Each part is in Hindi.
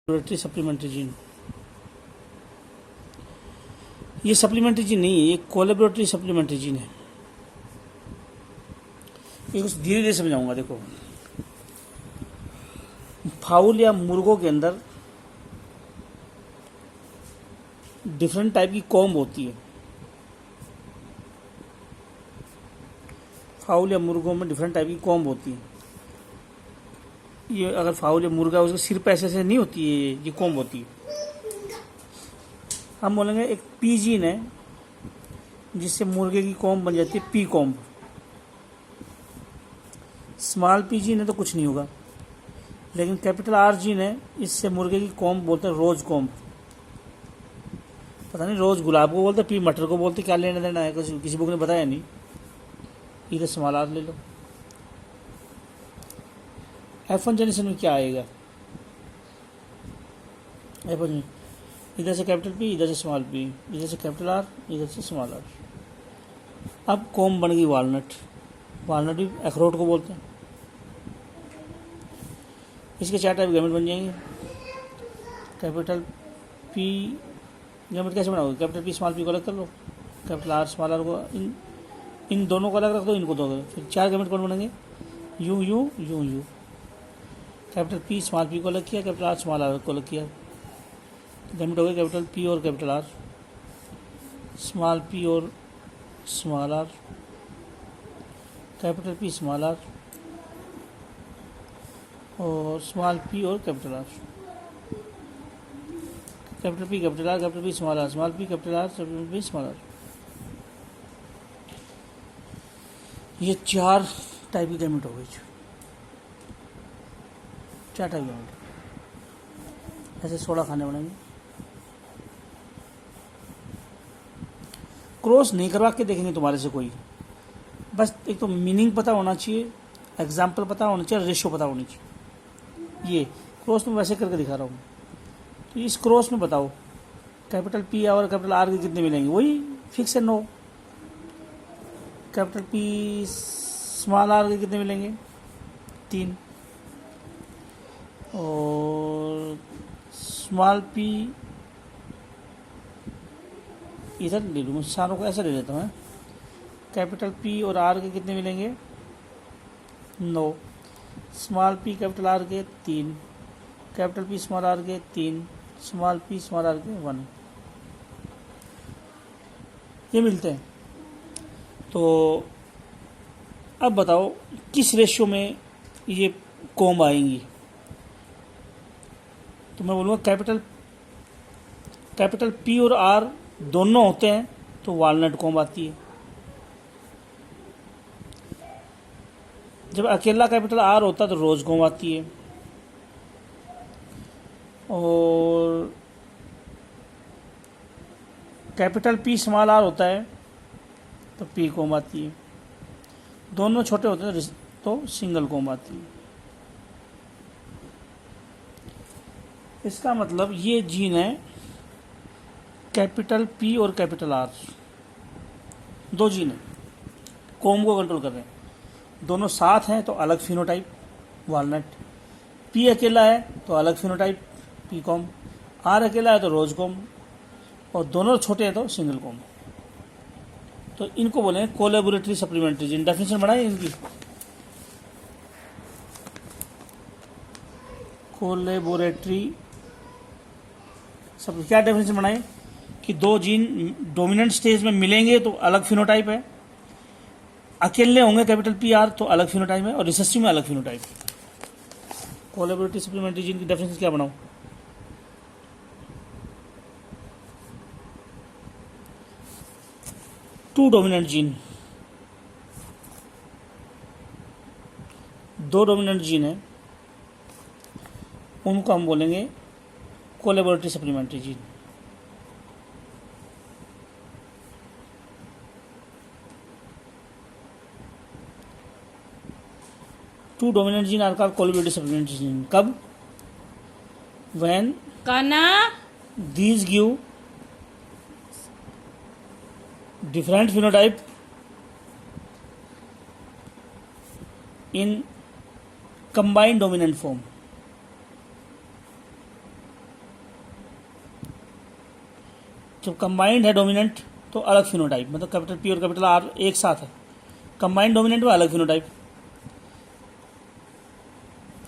कोलेबोरेटरी सप्लीमेंट्री जीन, ये सप्लीमेंट्री जीन नहीं है, ये कोलेबोरेटरी सप्लीमेंट्री जीन है। ये कुछ धीरे धीरे समझाऊंगा। देखो, फाउल या मुर्गों के अंदर डिफरेंट टाइप की कॉम्ब होती है। फाउल या मुर्गों में डिफरेंट टाइप की कॉम्ब होती है। ये अगर फाउल या मुर्गा उसके सिर पे ऐसे नहीं होती है, ये कॉम्ब होती है। हम बोलेंगे एक पी जीन है जिससे मुर्गे की कॉम्ब बन जाती है P comb. Small P gene है तो कुछ नहीं होगा, लेकिन कैपिटल आर जीन है, इससे मुर्गे की कॉम्ब बोलते हैं रोज कॉम्ब। पता नहीं रोज गुलाब को बोलते, पी मटर को बोलते, क्या लेना देना है, किसी बुक ने बताया नहीं। इधर स्मॉल आर ले लो। F1 जनरेशन में क्या आएगा? F1 इधर से कैपिटल पी, इधर से स्मॉल पी, इधर से कैपिटल आर, इधर से स्मॉल आर। अब कॉम्ब बन गई वालनट। वालनट भी अखरोट को बोलते हैं। इसके 4 टाइप गैमेट बन जाएंगे। कैपिटल पी गैमेट कैसे बनाओगे? कैपिटल पी स्मॉल पी को अलग कर लो, कैपिटल आर स्मॉल आर को इन दोनों को अलग रख दो, इनको दो। फिर 4 गैमेट कौन बनेंगे? You you you you. Capital P small P को अलग किया, कैपिटल आर स्मॉल आर को अलग किया, गैमेट हो गए कैपिटल पी और कैपिटल आर, स्मॉल पी और small R, capital P small R और स्मॉल पी और capital R, capital P capital R, capital P small R, small P capital R, capital P small R. ये 4 टाइप की गैमेट हो गई। 4 टाइप गैमेट। ऐसे 16 खाने बनेंगे। क्रॉस नहीं करवा के देखेंगे तुम्हारे से कोई, बस एक तो मीनिंग पता होना चाहिए, एग्जाम्पल पता होना चाहिए, रेशो पता होनी चाहिए। ये क्रॉस में वैसे करके दिखा रहा हूँ। तो इस क्रॉस में बताओ कैपिटल पी और कैपिटल आर के कितने मिलेंगे? वही फिक्स है 9। कैपिटल पी स्मॉल आर के कितने मिलेंगे? 3। और स्मॉल पी इधर ले लूँ, सारों को ऐसे ले लेता हूँ। कैपिटल पी और आर के कितने मिलेंगे? 9। स्मॉल पी कैपिटल आर के 3, कैपिटल पी स्मॉल आर के 3, स्मॉल पी स्मॉल आर के 1। ये मिलते हैं। तो अब बताओ किस रेशियो में ये कॉम्ब आएंगी? तो मैं बोलूँगा कैपिटल पी और आर दोनों होते हैं तो वालनट कॉम्ब आती है। जब अकेला कैपिटल आर होता है तो रोज कॉम्ब आती है। और कैपिटल पी स्मॉल आर होता है तो पी कॉम्ब आती है। दोनों छोटे होते हैं तो सिंगल कॉम्ब आती है। इसका मतलब ये जीन है कैपिटल पी और कैपिटल आर, 2 जीन है, कॉम्ब को कंट्रोल कर रहे हैं। दोनों साथ हैं तो अलग फिनोटाइप वालनट, पी अकेला है तो अलग फिनोटाइप पी कॉम्ब, आर अकेला है तो रोज कॉम्ब, और दोनों छोटे हैं तो सिंगल कॉम्ब। तो इनको बोले कोलैबोरेटरी सप्लीमेंट्री जीन। डेफिनेशन बनाई इनकी, कोलैबोरेटरी सब क्या डेफिनेशन बनाए कि 2 जीन डोमिनेंट स्टेज में मिलेंगे तो अलग फिनोटाइप है, अकेले होंगे कैपिटल पी आर तो अलग फिनोटाइप है, और रिसेसिव में अलग फिनोटाइप। कोलैबोरेटरी सप्लीमेंट्री जीन की डेफिनेशन क्या बनाऊं? Two dominant gene, 2 dominant gene है, उनको हम बोलेंगे collaboratory supplementary gene. Two dominant gene are called collaboratory supplementary gene. कब? When these give different phenotype in combined dominant form। जब कंबाइंड है डोमिनेंट तो अलग फिनोटाइप, मतलब कैपिटल पी और कैपिटल आर एक साथ है, कंबाइंड डोमिनेंट में अलग phenotype.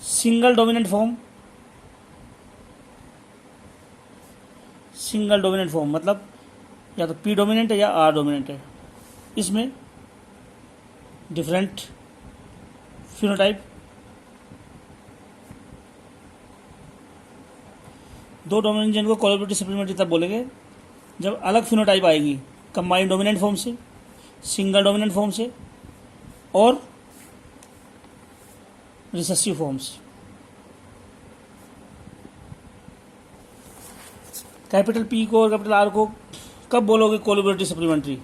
Single dominant form, single dominant form मतलब या तो पी डोमिनेंट है या आर डोमिनेंट है, इसमें डिफरेंट फिनोटाइप। दो डोमिनेंट जिनको कोलैबोरेटिव सप्लीमेंट्री तब बोलेंगे जब अलग फिनोटाइप आएगी, कंबाइंड डोमिनेंट फॉर्म से, सिंगल डोमिनेंट फॉर्म से और रिसेसिव फॉर्म से। कैपिटल पी को और कैपिटल आर को कब बोलोगे कोलैबोरेटिव सप्लीमेंट्री?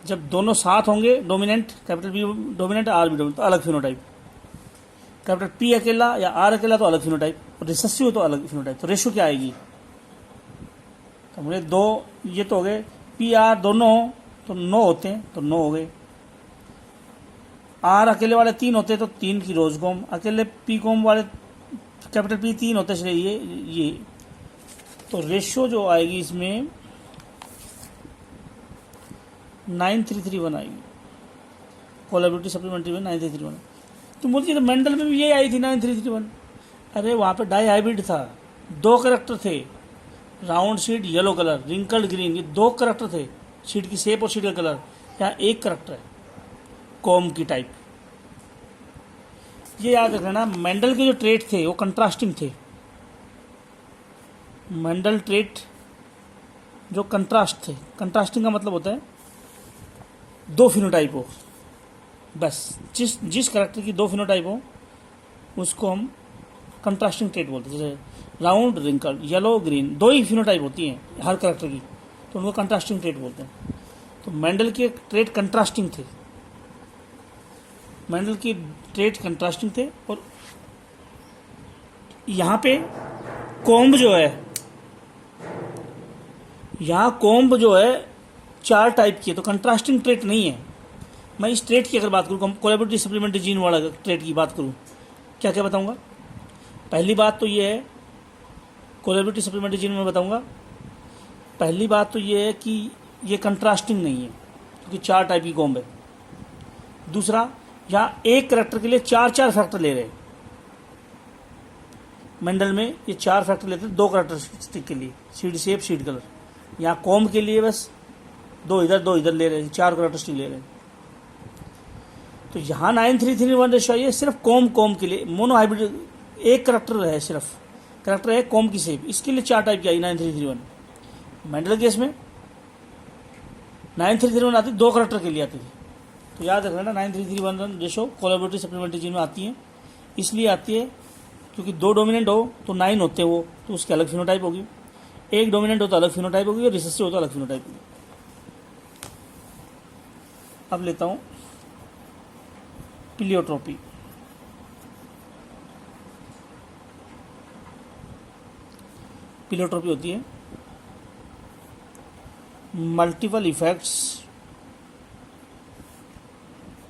जब दोनों साथ होंगे, dominant, capital P dominant, R भी डोमिनेंट, तो अलग फिनोटाइप। कैपिटल पी अकेला या आर अकेला तो अलग फिनोटाइप, और रिसेसिव तो अलग फिनोटाइप। तो रेशियो क्या आएगी? तो मुझे दो, ये तो हो गए पी आर दोनों हो तो 9 होते हैं, तो 9 हो गए। आर अकेले वाले 3 होते तो 3 की रोज कॉम, अकेले पी कॉम वाले कैपिटल पी 3 होते, इसलिए ये तो रेशियो जो आएगी इसमें 9331 आएगी, कोलैबोरेटिव सप्लीमेंट्री में 9331। तो बोलती है तो मेंडल में भी ये आई थी 9331। अरे वहाँ पे डाई हाइब्रिड था, 2 करेक्टर थे, round sheet yellow colour, wrinkled green, ये 2 करेक्टर थे, शीट की शेप और शीट का कलर। यहाँ एक करेक्टर है, कॉम की टाइप। ये याद रखना, मेंडल के जो ट्रेट थे वो कंट्रास्टिंग थे। मेंडल ट्रेट जो कंट्रास्ट थे, कंट्रास्टिंग का मतलब होता है 2 फिनोटाइप हो, बस जिस करेक्टर की 2 फिनोटाइप हो उसको हम कंट्रास्टिंग ट्रेट बोलते हैं। जैसे राउंड, रिंकल, येलो, ग्रीन, 2 ही फिनोटाइप होती हैं हर करेक्टर की, तो उनको कंट्रास्टिंग ट्रेट बोलते हैं। तो मेंडल के ट्रेट कंट्रास्टिंग थे, मेंडल की ट्रेट कंट्रास्टिंग थे। और यहाँ पे कॉम्ब जो है, यहाँ कॉम्ब जो है 4 टाइप की है, तो कंट्रास्टिंग ट्रेट नहीं है। मैं इस ट्रेट की अगर बात करूँ, कोलैबोरेटिव सप्लीमेंट्री जीन वाला ट्रेट की बात करूँ, क्या क्या बताऊँगा? पहली बात तो ये है, कोलैबोरेटिव सप्लीमेंट्री जीन में बताऊँगा, पहली बात तो ये है कि ये कंट्रास्टिंग नहीं है क्योंकि 4 टाइप की कॉम्ब है। दूसरा, यहाँ एक करेक्टर के लिए 4 फैक्टर ले रहे हैं। मेंडल में ये 4 फैक्टर लेते हैं 2 करेक्टरिस्टिक के लिए, शीट शेप, शीट कलर। यहाँ कॉम्ब के लिए बस 2 इधर 2 इधर ले रहे हैं, 4 करेक्टरिस्टिक ले रहे हैं। तो यहाँ 9331 रेशियो ये सिर्फ कॉम्ब के लिए, मोनो हाइब्रिड एक करेक्टर है, सिर्फ करेक्टर है कॉम्ब की शेप, इसके लिए 4 टाइप की आई 9331। मेंडल केस में 9331 आती 2 करेक्टर के लिए आती थी। तो याद रखना 9331 रेशो कोलैबोरेटिव सप्लीमेंट्री जीन में आती है, इसलिए आती है क्योंकि 2 डोमिनेंट हो तो 9 होते हैं वो, तो उसकी अलग फिनोटाइप होगी। एक डोमिनेंट हो तो अलग फिनोटाइप होगी, और रिसेसिव हो तो अलग फिनोटाइप होगी। अब लेता हूँ प्लियोट्रोपी। प्लियोट्रोपी होती है मल्टीपल इफेक्ट्स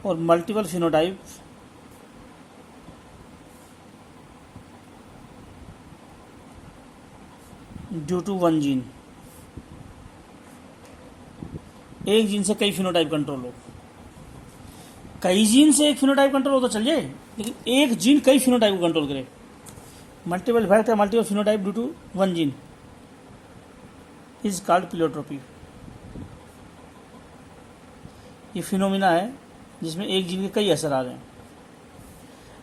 और multiple phenotype due to one gene. एक जीन से कई फिनोटाइप कंट्रोल हो, कई जीन से एक फिनोटाइप कंट्रोल हो तो चल जाए, लेकिन एक जीन कई फिनोटाइप को कंट्रोल करे। मल्टीपल इफेक्ट है multiple phenotype due to one gene is called pleiotropy. ये फिनोमिना है जिसमें एक जीन के कई असर आ रहे हैं।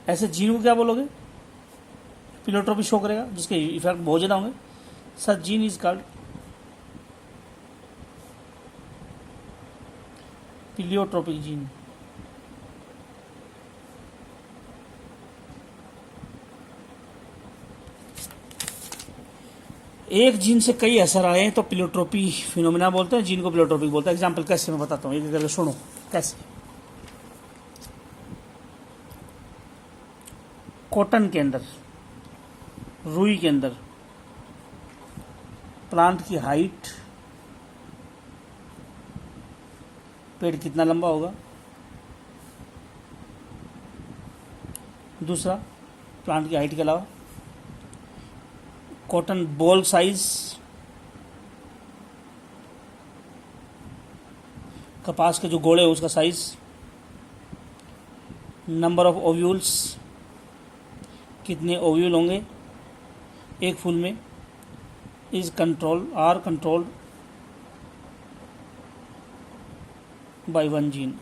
ऐसे जीन को क्या बोलोगे? प्लियोट्रोपी शो करेगा जिसके इफेक्ट बहुत ज़्यादा होंगे। Such gene is called pleiotropic gene. एक जीन से कई असर आए हैं तो प्लियोट्रोपी फिनोमिना बोलते हैं, जीन को प्लियोट्रोपिक बोलते हैं। एग्जाम्पल कैसे मैं बताता हूँ, एक करके सुनो कैसे। कॉटन के अंदर, रुई के अंदर प्लांट की हाइट, पेड़ कितना लंबा होगा। दूसरा, प्लांट की हाइट के अलावा कॉटन बॉल साइज, कपास के जो गोले उसका साइज, नंबर ऑफ ओव्यूल्स, कितने ओव्यूल होंगे एक फूल में, are controlled by one gene.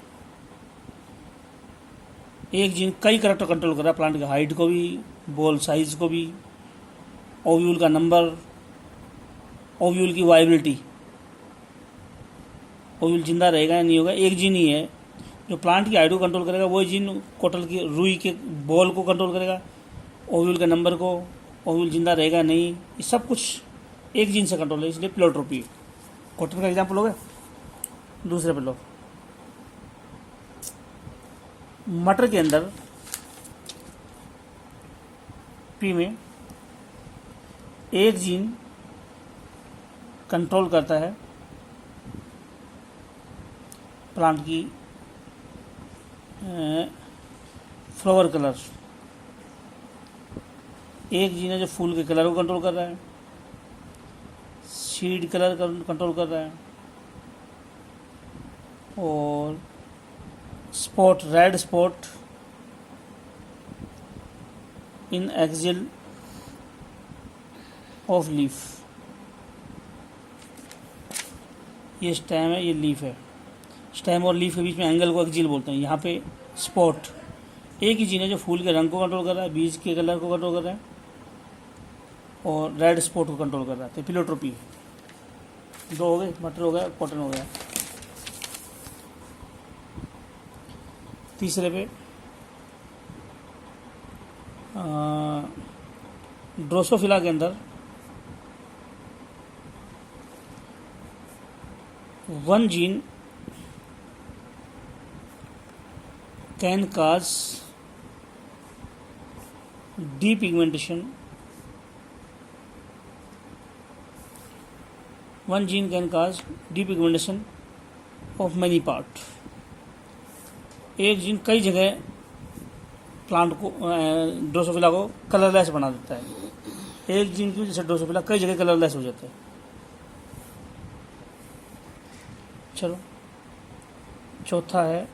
एक जीन कई करैक्टर कंट्रोल कर रहा है, प्लांट की हाइट को भी, बॉल साइज को भी, ओव्यूल का नंबर, ओव्यूल की वाइबिलिटी, ओव्यूल जिंदा रहेगा या नहीं होगा। एक जीन ही है जो प्लांट की हाइट को कंट्रोल करेगा, वही जीन कोटल की रुई के बॉल को कंट्रोल करेगा, ओव्यूल के नंबर को, ओव्यूल जिंदा रहेगा नहीं, ये सब कुछ एक जीन से कंट्रोल है, इसलिए प्लेटोट्रोपी। कॉटन का एग्जाम्पल हो गया। दूसरे पे लो, मटर के अंदर पी में एक जीन कंट्रोल करता है प्लांट की फ्लावर कलर, एक जीन है जो फूल के कलर को कंट्रोल कर रहा है, सीड कलर कंट्रोल कर रहा है, और spot, red spot in axil of leaf, ये स्टेम है, ये लीफ है। स्टेम और लीफ के बीच में एंगल को एक्सिल बोलते हैं। यहाँ पे स्पॉट एक ही जीन है जो फूल के रंग को कंट्रोल कर रहा है, बीज के कलर को कंट्रोल कर रहा है, और रेड स्पॉट को कंट्रोल कर रहा है। तो प्लेटोट्रोपी दो हो गए, मटर हो गया, कॉटन हो गया। तीसरे पे ड्रोसोफिला के अंदर one gene can cause depigmentation, one gene can cause depigmentation of many part. एक जीन कई जगह प्लांट को ड्रोसोफिला को कलरलेस बना देता है। एक जीन की वजह से ड्रोसोफिला कई जगह कलरलेस हो जाता है। चलो, चौथा है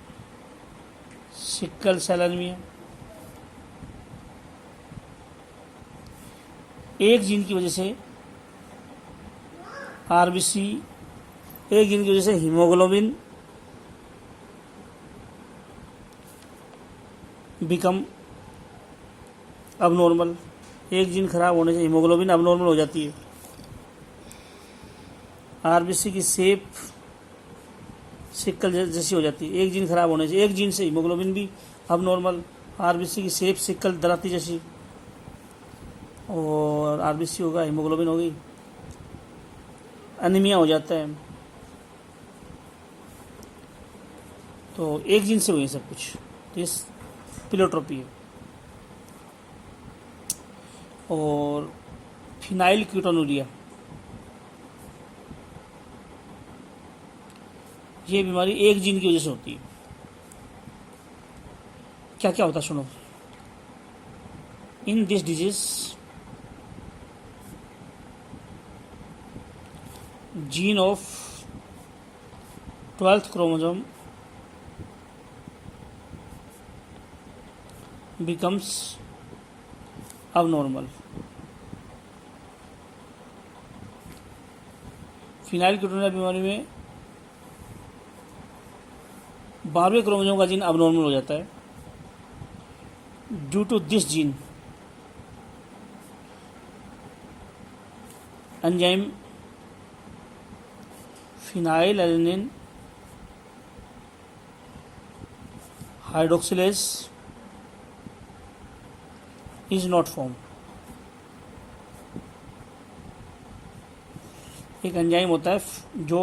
सिकल सेल एनीमिया। एक जीन की वजह से आरबीसी, एक जीन की वजह से हीमोग्लोबिन बिकम अबनॉर्मल। एक जीन खराब होने से हीमोग्लोबिन अबनॉर्मल हो जाती है। आरबीसी की शेप सिक्कल जैसी हो जाती है। एक जीन खराब होने से, एक जीन से हीमोग्लोबिन भी अबनॉर्मल, आरबीसी की शेप सिक्कल दराती जैसी, और आरबीसी होगा, हीमोग्लोबिन हो गई, एनीमिया हो जाता है। तो एक जीन से हुई सब कुछ, तो ये प्लेटोट्रोपी है। और फिनाइल कीटोनुरिया, ये बीमारी एक जीन की वजह से होती है। क्या क्या होता है सुनो। In this disease gene of 12th chromosome becomes abnormal। Phenylketonuria बीमारी में 12वें क्रोमोसोम का जीन अबनॉर्मल हो जाता है। Due to this gene enzyme phenylalanine hydroxylase is not form. एक एंजाइम होता है जो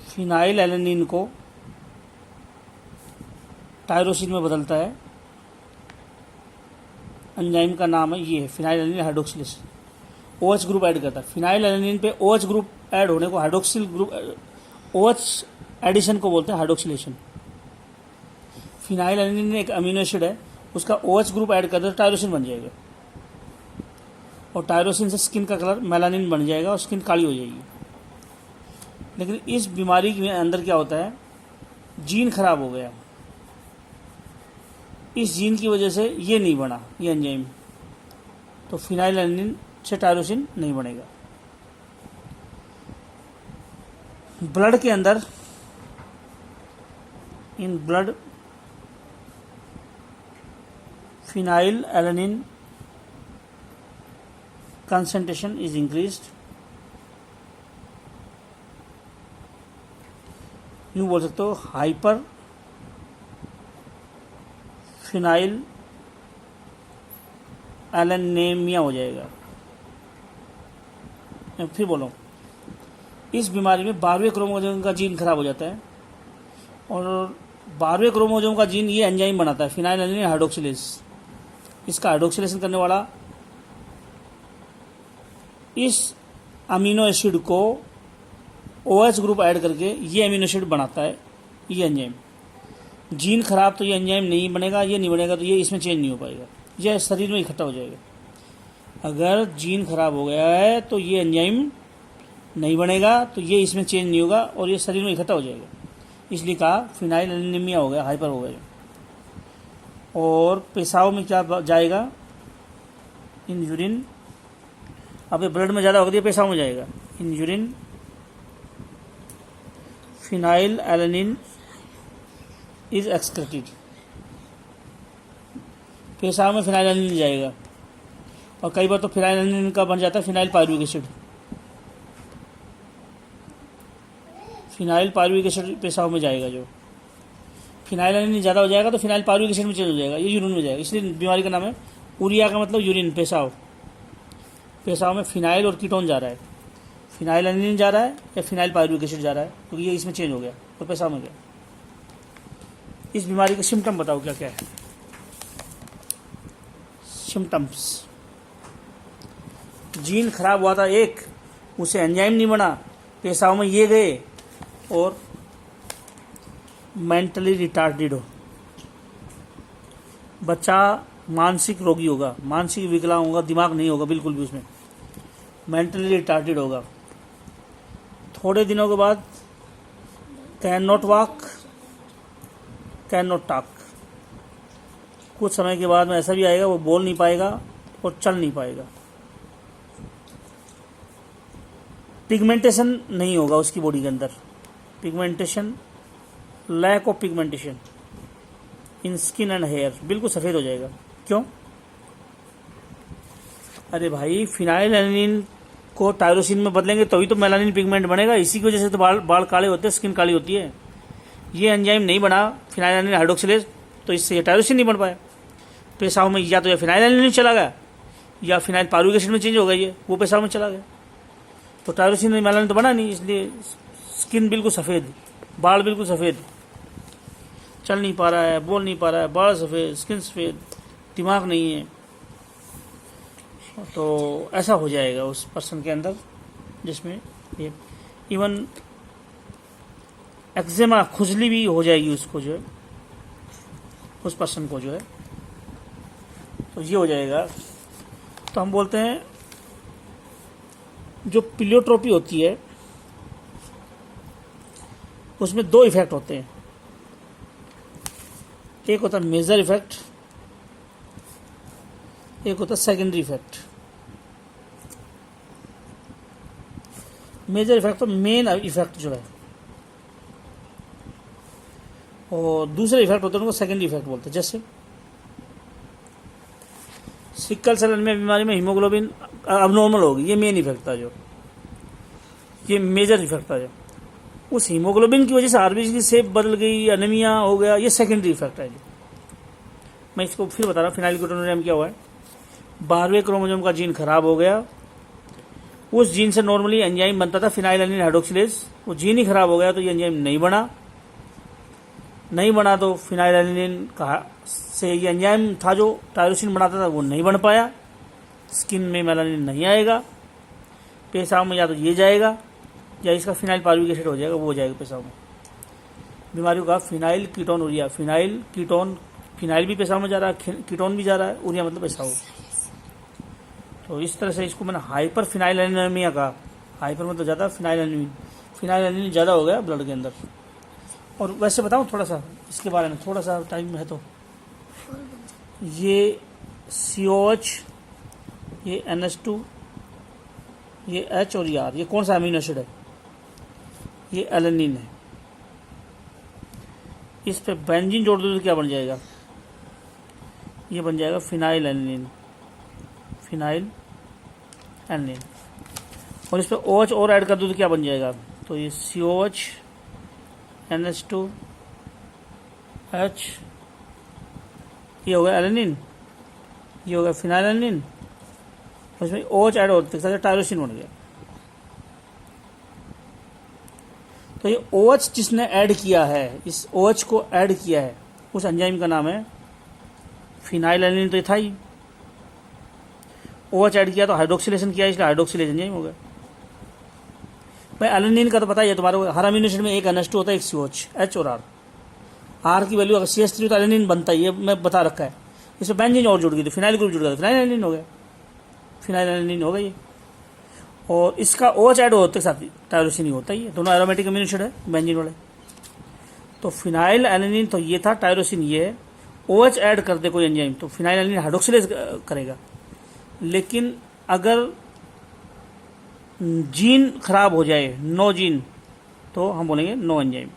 फिनाइल एलेनिन को टायरोसिन में बदलता है। एंजाइम का नाम है, ये है phenyl alanine hydroxylase. OH group add करता है। फिनाइल एलेनिन पे OH ग्रुप ऐड होने को हाइड्रोक्सिल ग्रुप, OH एडिशन को बोलते हैं हाइड्रोक्सिलेशन। फिनाइल एलेनिन एक अमीनो एसिड है, उसका OH ग्रुप ऐड कर दे तो टायरोसिन बन जाएगा, और टायरोसिन से स्किन का कलर मेलानिन बन जाएगा और स्किन काली हो जाएगी। लेकिन इस बीमारी के अंदर क्या होता है, जीन खराब हो गया, इस जीन की वजह से ये नहीं बना ये एंजाइम, तो फिनाइलएलानिन से टायरोसिन नहीं बनेगा। ब्लड के अंदर, in blood phenylalanine concentration is increased, यूँ बोल सकते हो हाइपर फिनाइल एलैनिमिया हो जाएगा। मैं फिर बोलूँ, इस बीमारी में 12वें क्रोमोसोम का जीन खराब हो जाता है, और 12वें क्रोमोसोम का जीन ये एंजाइम बनाता है फिनाइलएलानिन हाइड्रोक्सिलेज। इसका हाइड्रोक्सिलेशन करने वाला इस अमीनो एसिड को OH ग्रुप ऐड करके ये अमीनो एसिड बनाता है ये एंजाइम। जीन खराब तो ये एंजाइम नहीं बनेगा, ये नहीं बनेगा तो ये इसमें चेंज नहीं हो पाएगा, यह शरीर में इकट्ठा हो जाएगा। अगर जीन खराब हो गया है तो ये एंजाइम नहीं बनेगा, तो ये इसमें चेंज नहीं होगा और ये शरीर में इकट्ठा हो जाएगा। इसलिए कहा फिनाइलएलानिमिया हो गया, हाइपर हो गया। और पेशाब में क्या जाएगा, इन यूरिन, अब ये ब्लड में ज़्यादा होगा तो ये पेशाब में जाएगा। इन यूरिन फिनाइलएलानिन इज एक्सक्रेटेड, पेशाब में फिनाइलएलानिन जाएगा। और कई बार तो फिनाइलएलानिन का बन जाता है phenyl pyruvic acid. Phenyl pyruvic acid पेशाब में जाएगा, जो फिनाइलएलानिन ज़्यादा हो जाएगा तो फिनाइल पायरुविक एसिड में चेंज हो जाएगा, ये यूरिन में जाएगा। इसलिए बीमारी का नाम है उरिया, का मतलब यूरिन, पेशाब। पेशाब में फिनाइल और कीटोन जा रहा है, फिनाइलएलानिन जा रहा है या फिनाइल पायरुविक एसिड जा रहा है, क्योंकि ये इसमें चेंज हो गया और पेशाब में गया। इस बीमारी के सिम्टम बताओ क्या क्या है। सिम्टम्स, जीन खराब हुआ था एक, उसे एंजाइम नहीं बना, पेशाब में ये गए, और मेंटली रिटार्डेड हो, बच्चा मानसिक रोगी होगा, मानसिक विकलांग होगा, दिमाग नहीं होगा बिल्कुल भी उसमें, मेंटली रिटार्डेड होगा। थोड़े दिनों के बाद can not walk, can not talk, कुछ समय के बाद में ऐसा भी आएगा वो बोल नहीं पाएगा और चल नहीं पाएगा। पिगमेंटेशन नहीं होगा उसकी बॉडी के अंदर, pigmentation, lack of pigmentation in skin and hair, बिल्कुल सफ़ेद हो जाएगा। क्यों? अरे भाई, फिनाइलएलानिन को टायरोसिन में बदलेंगे तभी तो मेलानिन पिगमेंट बनेगा, इसी की वजह से तो बाल काले होते हैं, स्किन काली होती है। ये एंजाइम नहीं बना फिनाइलएलानिन हाइड्रोक्सिलेज, तो इससे ये टायरोसिन नहीं बन पाया। पेशाब में या तो फिनाइलएलानिन चला गया या फिनाइल पायरुविक एसिड में चेंज हो गई है, वो पेशाब में चला गया, तो टायरोसिन में मेलानिन तो बना नहीं, इसलिए स्किन बिल्कुल सफ़ेद, बाल बिल्कुल सफ़ेद, चल नहीं पा रहा है, बोल नहीं पा रहा है, बाल सफ़ेद, स्किन सफ़ेद, दिमाग नहीं है। तो ऐसा हो जाएगा उस पर्सन के अंदर, जिसमें ये इवन एक्जेमा, खुजली भी हो जाएगी उसको, जो है उस पर्सन को, जो है तो ये हो जाएगा। तो हम बोलते हैं जो प्लियोट्रोपी होती है उसमें दो इफेक्ट होते हैं, एक होता है मेजर इफेक्ट, एक होता है सेकेंडरी इफेक्ट। मेजर इफेक्ट तो मेन इफेक्ट जो है, और दूसरे इफेक्ट होते हैं उनको सेकेंडरी इफेक्ट बोलते हैं। जैसे सिकल सेल एनीमिया बीमारी में हीमोग्लोबिन अबनॉर्मल होगी, ये मेन इफेक्ट था, जो ये मेजर इफेक्ट था। जो उस हीमोग्लोबिन की वजह से आरबीसी की शेप बदल गई, एनीमिया हो गया, ये सेकेंडरी इफेक्ट है। मैं इसको फिर बता रहा हूँ, फिनाइलकीटोनुरिया में क्या हुआ है, 12वें क्रोमोसोम का जीन खराब हो गया, उस जीन से नॉर्मली एंजाइम बनता था फिनाइलएलानिन हाइड्रोक्सिलेज, वो जीन ही खराब हो गया तो ये एंजाइम नहीं बना तो फिनाइलएलानिन का से ये एंजाइम था जो टायरोसिन बनाता था वो नहीं बन पाया, स्किन में मेलानिन नहीं आएगा, पेशाब में या तो ये जाएगा या इसका फिनाइल पायरुविक एसिड हो जाएगा, वो हो जाएगा पेशाब में। बीमारियों का फिनाइलकीटोनुरिया, फिनाइल कीटोन, फिनाइल भी पेशाब में जा रहा है, कीटोन भी जा रहा है, उरिया मतलब पेशाब। तो इस तरह से इसको मैंने हाइपर फिनाइलएनीमिया कहा, हाइपर मतलब ज़्यादा, फिनाइलएनीमिया ज़्यादा हो गया ब्लड के अंदर। और वैसे बताऊं थोड़ा सा इसके बारे में, थोड़ा सा टाइम है तो, ये COH, ये NH2, ये H और ये R, ये कौन सा अमीनो एसिड है? ये एलेनिन है। इस पे बेंजीन जोड़ दो तो क्या बन जाएगा? ये बन जाएगा फिनाइल एलेनिन, फिनाइल एलेनिन। और इस पे OH और ऐड कर दो तो क्या बन जाएगा? तो ये COH, NH2, H, ये हो गया एलेनिन, ये हो गया फिनाइल एलेनिन, और इसमें OH ऐड होते टायरोसिन बन गया। तो ये OH जिसने ऐड किया है, इस OH को ऐड किया है, उस एंजाइम का नाम है फिनाइल एलेनिन। तो ये था ही, OH ऐड किया तो हाइड्रोक्सिलेशन किया, इसलिए हाइड्रोक्सिलेज एंजाइम हो गया। भाई एलेनिन का तो पता ही है तुम्हारे को, हर अमीनो एसिड में एक NH2 होता है, एक COH, H और R की वैल्यू अगर CH3 तो एलेनिन बनता है, ये मैं बता रखा है। इसमें बेंजीन और जुड़ गई तो फिनाइल ग्रुप जुड़ गया तो फिनाइल एलेनिन हो गया, फिनाइल एलेनिन हो गया ये। और इसका OH ऐड होते के साथ टायरोसिन ही होता ही है, दोनों एरोमेटिक अमीनो एसिड है बेंजीन वाले। तो फिनाइल एलेनिन तो ये था, टायरोसिन ये है। OH ऐड कर दे कोई एंजाइम तो फिनाइल एलेनिन हाइड्रोक्सिलेज करेगा। लेकिन अगर जीन खराब हो जाए, नो जीन, तो हम बोलेंगे नो एंजाइम।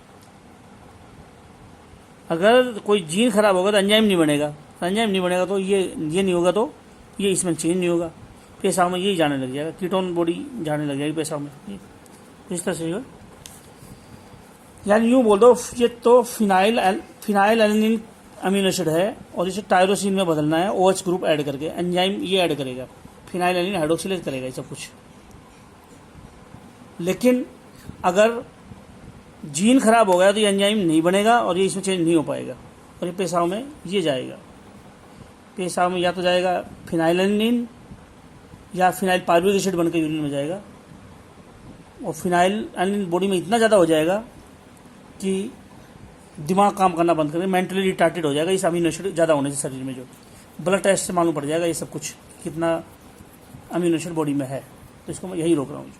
अगर कोई जीन खराब होगा तो एंजाइम नहीं बनेगा, एंजाइम नहीं बनेगा तो ये नहीं होगा, तो ये इसमें चेंज नहीं होगा, पेशाब में यही जाने लग जाएगा, कीटोन बॉडी जाने लग जाएगी पेशाब में, इस तरह से जो है। यानी यूँ बोल दो, ये तो फिनाइल एलेनिन अमीनो एसिड है और इसे टायरोसिन में बदलना है OH ग्रुप ऐड करके, एंजाइम ये ऐड करेगा, फिनाइल एलेनिन हाइड्रोक्सिलेज करेगा, ये सब कुछ। लेकिन अगर जीन खराब हो गया तो ये एंजाइम नहीं बनेगा और ये इसमें चेंज नहीं हो पाएगा, और ये पेशाब में ये जाएगा, पेशाब में या तो जाएगा फिनाइल एलेनिन या फिनाइल पायरुविक एसिड बनकर यूरिन में जाएगा। और फिनाइल एलेनिन बॉडी में इतना ज़्यादा हो जाएगा कि दिमाग काम करना बंद करके मेंटली रिटार्टेड हो जाएगा, इस अमीनो एसिड ज़्यादा होने से शरीर में। जो ब्लड टेस्ट से मालूम पड़ जाएगा ये सब कुछ कितना अमीनो एसिड बॉडी में है। तो इसको मैं यही रोक रहा हूँ।